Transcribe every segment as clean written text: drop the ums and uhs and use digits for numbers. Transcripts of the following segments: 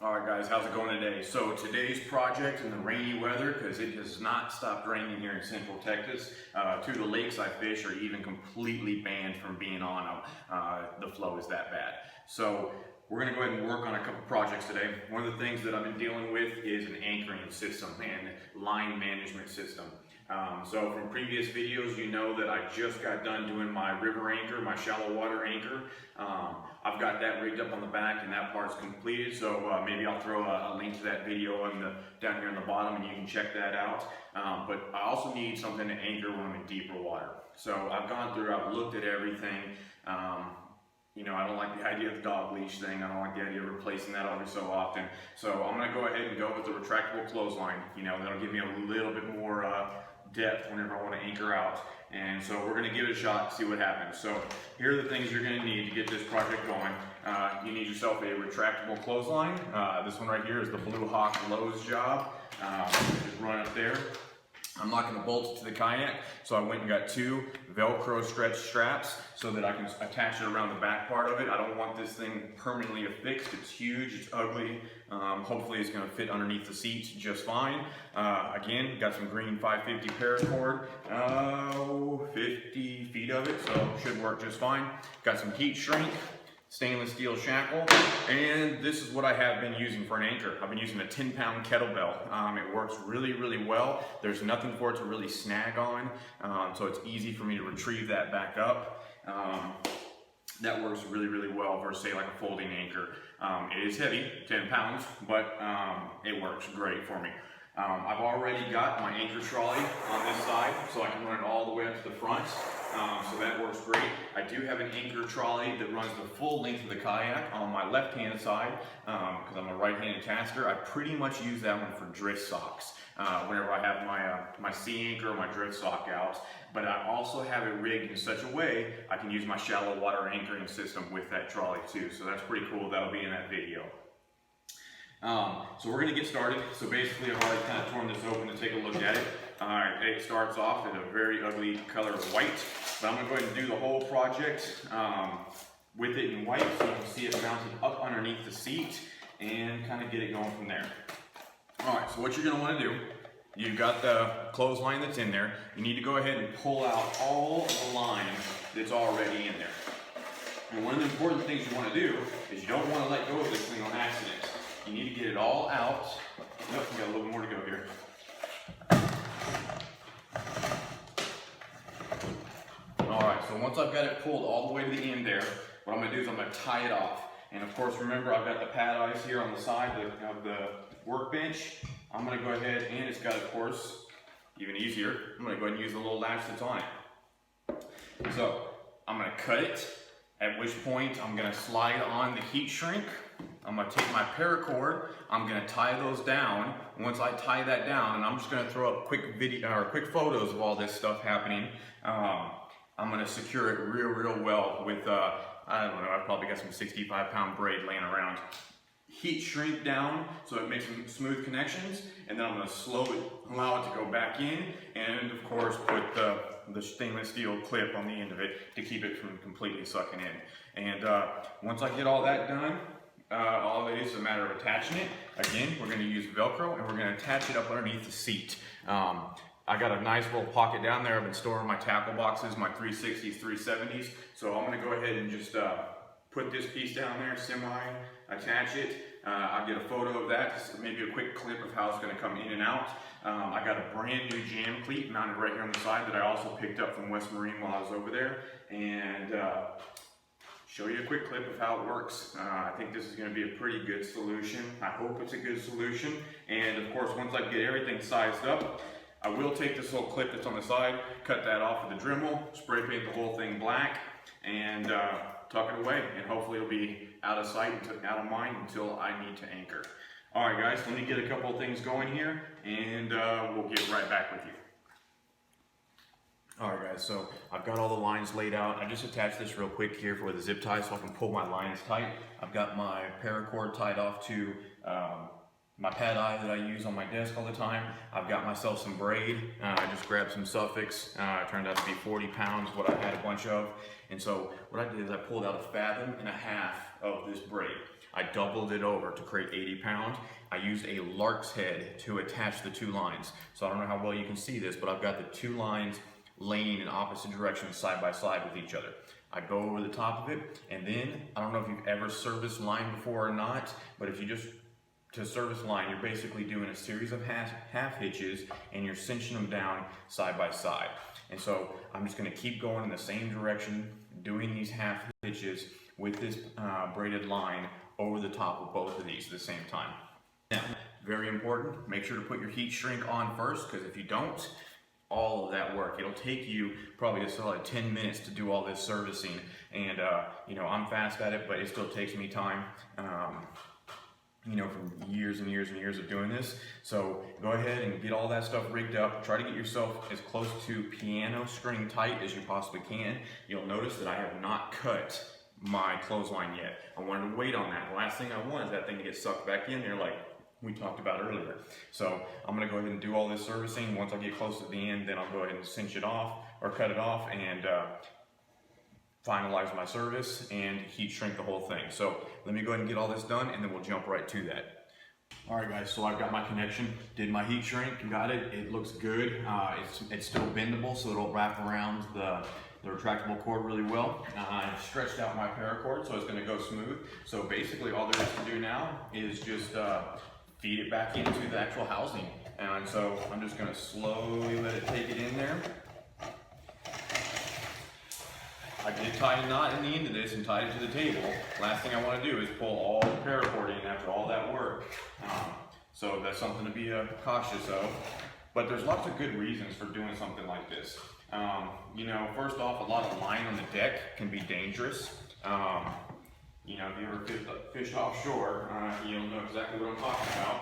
Alright guys, how's it going today? So today's project in the rainy weather, because it has not stopped raining here in Central Texas, two of the lakes I fish are even completely banned from being on them. The flow is that bad. So we're going to go ahead and work on a couple projects today. One of the things that I've been dealing with is an anchoring system and line management system. So from previous videos, you know that I just got done doing my river anchor, my shallow water anchor. I've got that rigged up on the back and that part's completed, so maybe I'll throw a link to that video down here on the bottom and you can check that out. But I also need something to anchor when I'm in deeper water. So I've gone through, I've looked at everything. You know, I don't like the idea of the dog leash thing. I don't like the idea of replacing that every so often. So I'm going to go ahead and go with the retractable clothesline. You know, that'll give me a little bit more depth whenever I want to anchor out. And so we're going to give it a shot, see what happens. So here are the things you're going to need to get this project going. You need yourself a retractable clothesline. This one right here is the Blue Hawk Lowe's job. Just run up there. I'm not going to bolt it to the kayak, so I went and got two Velcro stretch straps so that I can attach it around the back part of it. I don't want this thing permanently affixed. It's huge, it's ugly. Hopefully it's going to fit underneath the seats just fine. Again, got some green 550 paracord, 50 feet of it, so should work just fine. Got some heat shrink, stainless steel shackle, and this is what I have been using for an anchor. I've been using a 10-pound kettlebell. It works really, really well. There's nothing for it to really snag on, so it's easy for me to retrieve that back up. That works really, really well versus say like a folding anchor. It is heavy, 10 pounds, but it works great for me. I've already got my anchor trolley on this side, so I can run it all the way up to the front. So that works great. I do have an anchor trolley that runs the full length of the kayak on my left-hand side because I'm a right-handed tasker. I pretty much use that one for drift socks whenever I have my sea anchor or my drift sock out. But I also have it rigged in such a way I can use my shallow water anchoring system with that trolley too. So that's pretty cool. That'll be in that video. So we're going to get started. So basically I've already kind of torn this open to take a look at it. It starts off in a very ugly color of white, but I'm going to go ahead and do the whole project with it in white so you can see it mounted up underneath the seat and kind of get it going from there. Alright, so what you're going to want to do, you've got the clothesline that's in there. You need to go ahead and pull out all the line that's already in there. And one of the important things you want to do is you don't want to let go of this thing on accident. You need to get it all out. Nope, we got a little more to go here. Alright, so once I've got it pulled all the way to the end there, what I'm going to do is I'm going to tie it off. And of course, remember I've got the pad ice here on the side of the workbench. I'm going to go ahead, and it's got, of course, even easier, I'm going to go ahead and use the little latch that's on it. So, I'm going to cut it, at which point I'm going to slide on the heat shrink. I'm going to take my paracord, I'm going to tie those down. Once I tie that down, and I'm just going to throw up quick video or quick photos of all this stuff happening, I'm going to secure it real well with, I don't know, I've probably got some 65-pound braid laying around. Heat shrink down so it makes some smooth connections, and then I'm going to allow it to go back in, and of course put the stainless steel clip on the end of it to keep it from completely sucking in. And once I get all that done, all it is a matter of attaching it. Again, we're going to use Velcro and we're going to attach it up underneath the seat. I got a nice little pocket down there. I've been storing my tackle boxes, my 360s, 370s. So I'm going to go ahead and just put this piece down there, attach it. I'll get a photo of that, maybe a quick clip of how it's going to come in and out. I got a brand new jam cleat mounted right here on the side that I also picked up from West Marine while I was over there. And show you a quick clip of how it works. I think this is going to be a pretty good solution. I hope it's a good solution. And of course, once I get everything sized up, I will take this little clip that's on the side, cut that off with a Dremel, spray paint the whole thing black, and tuck it away. And hopefully it'll be out of sight, out of mind until I need to anchor. All right, guys, let me get a couple of things going here, and we'll get right back with you. Alright guys, so I've got all the lines laid out. I just attached this real quick here for the zip tie so I can pull my lines tight. I've got my paracord tied off to my pad eye that I use on my desk all the time. I've got myself some braid. I just grabbed some Suffolks. It turned out to be 40 pounds, what I had a bunch of. And so what I did is I pulled out 1.5 fathoms of this braid. I doubled it over to create 80 pounds. I used a lark's head to attach the 2 lines. So I don't know how well you can see this, but I've got the 2 lines laying in opposite directions side by side with each other. I go over the top of it, and then, I don't know if you've ever serviced line before or not, but if you just, to service line, you're basically doing a series of half hitches, and you're cinching them down side by side. And so I'm just gonna keep going in the same direction, doing these half hitches with this braided line over the top of both of these at the same time. Now, very important, make sure to put your heat shrink on first, because if you don't, all of that work, it'll take you probably a solid 10 minutes to do all this servicing. And you know, I'm fast at it, but it still takes me time. You know, from years and years and years of doing this. So go ahead and get all that stuff rigged up. Try to get yourself as close to piano string tight as you possibly can. You'll notice that I have not cut my clothesline yet. I wanted to wait on that. The last thing I want is that thing to get sucked back in there like we talked about earlier. So I'm gonna go ahead and do all this servicing. Once I get close to the end, then I'll go ahead and cinch it off or cut it off and finalize my service and heat shrink the whole thing. So let me go ahead and get all this done, and then we'll jump right to that. All right guys, so I've got my connection, did my heat shrink, got it. It looks good. It's still bendable, so it'll wrap around the retractable cord really well. I've stretched out my paracord, so it's gonna go smooth. So basically all there is to do now is just feed it back into the actual housing. And so I'm just gonna slowly let it take it in there. I did tie a knot in the end of this and tied it to the table. Last thing I want to do is pull all the paracord in after all that work. So that's something to be cautious of. But there's lots of good reasons for doing something like this. You know, first off, a lot of line on the deck can be dangerous. You know, if you ever fished offshore, you'll know exactly what I'm talking about.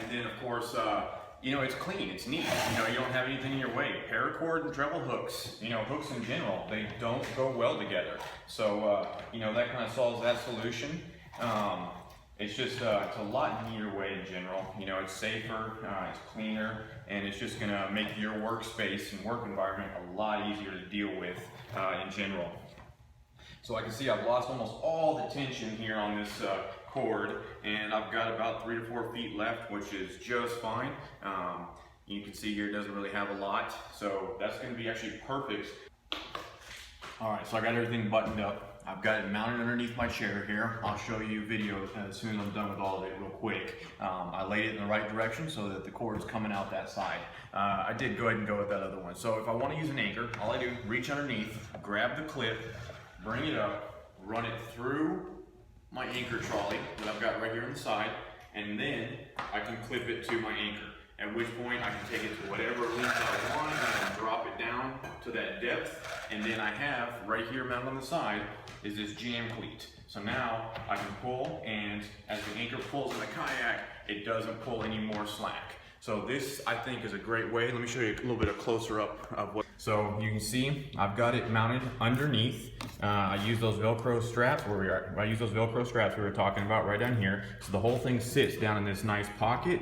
And then, of course, you know, it's clean, it's neat. You know, you don't have anything in your way. Paracord and treble hooks, you know, hooks in general, they don't go well together. So, you know, that kind of solves that solution. It's just, it's a lot neater way in general. You know, it's safer, it's cleaner, and it's just gonna make your workspace and work environment a lot easier to deal with in general. So I can see I've lost almost all the tension here on this cord, and I've got about 3 to 4 feet left, which is just fine. You can see here it doesn't really have a lot, so that's going to be actually perfect. All right, so I got everything buttoned up. I've got it mounted underneath my chair here. I'll show you video as soon as I'm done with all of it real quick. I laid it in the right direction so that the cord is coming out that side. I did go ahead and go with that other one. So if I want to use an anchor, all I do, reach underneath, grab the clip, bring it up, run it through my anchor trolley that I've got right here on the side, and then I can clip it to my anchor, at which point I can take it to whatever length I want and drop it down to that depth. And then I have right here mounted on the side is this jam cleat. So now I can pull, and as the anchor pulls in the kayak, it doesn't pull any more slack. So this, I think, is a great way. Let me show you a little bit of closer up of what. So you can see I've got it mounted underneath. I use those Velcro straps we were talking about right down here. So the whole thing sits down in this nice pocket.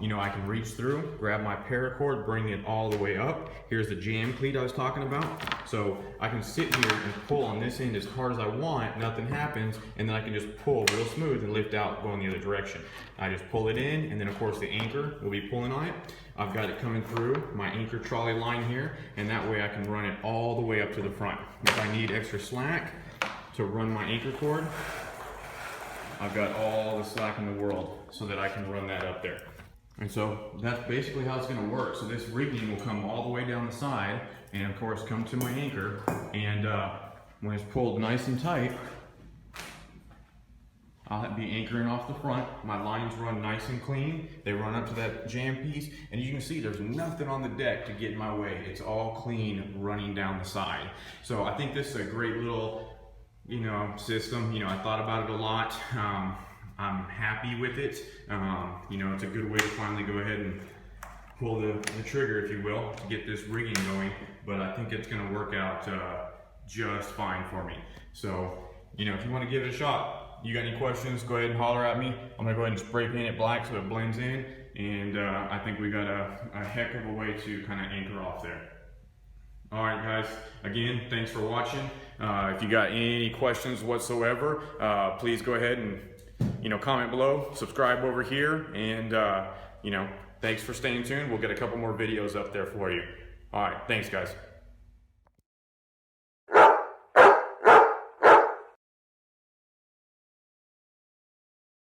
You know, I can reach through, grab my paracord, bring it all the way up. Here's the jam cleat I was talking about. So I can sit here and pull on this end as hard as I want, nothing happens, and then I can just pull real smooth and lift out going the other direction. I just pull it in, and then of course the anchor will be pulling on it. I've got it coming through my anchor trolley line here, and that way I can run it all the way up to the front. If I need extra slack to run my anchor cord, I've got all the slack in the world so that I can run that up there. And so that's basically how it's going to work. So this rigging will come all the way down the side, and of course come to my anchor, and when it's pulled nice and tight, I'll be anchoring off the front. My lines run nice and clean. They run up to that jam piece, and you can see there's nothing on the deck to get in my way. It's all clean running down the side. So I think this is a great little, you know, system. You know, I thought about it a lot. I'm happy with it. You know, it's a good way to finally go ahead and pull the trigger, if you will, to get this rigging going. But I think it's going to work out just fine for me. So you know, if you want to give it a shot, you got any questions, go ahead and holler at me. I'm gonna go ahead and spray paint it black so it blends in, and I think we got a heck of a way to kind of anchor off there. All right, guys, again, thanks for watching. If you got any questions whatsoever, please go ahead and, you know, comment below, subscribe over here, and, you know, thanks for staying tuned. We'll get a couple more videos up there for you. All right, thanks, guys.